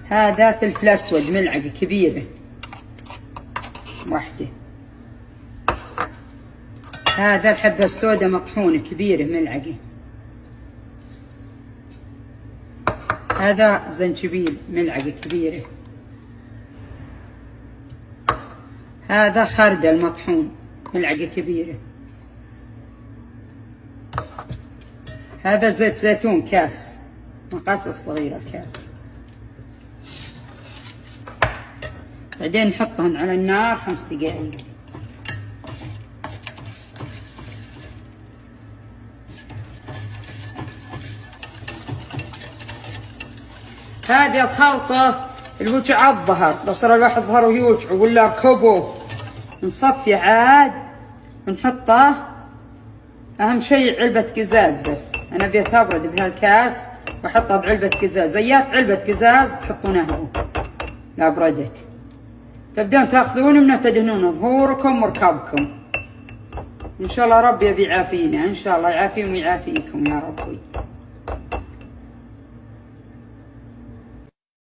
هذا فلفل اسود ملعقة كبيرة واحدة. هذا الحبة السوداء مطحونة كبيرة ملعقة. هذا زنجبيل ملعقة كبيرة. هذا خردل مطحون ملعقة كبيرة. هذا زيت زيتون كاس، مقاس صغيرة الكاس. بعدين نحطهن على النار 5 دقائق. هذه الخلطة الوجع الظهر، لو صار الواحد ظهره يوجع ولا ركبه نصفي عاد ونحطه. أهم شيء علبة قزاز، بس أنا أبيها تبرد بهالكاس وأحطها بعلبة قزاز. زيات علبة قزاز تحطونها لا بردت. تبدون تاخذون منها تدهنون ظهوركم وركبكم. إن شاء الله ربي يبي يعافينا، إن شاء الله يعافيهم ويعافيكم يا ربي.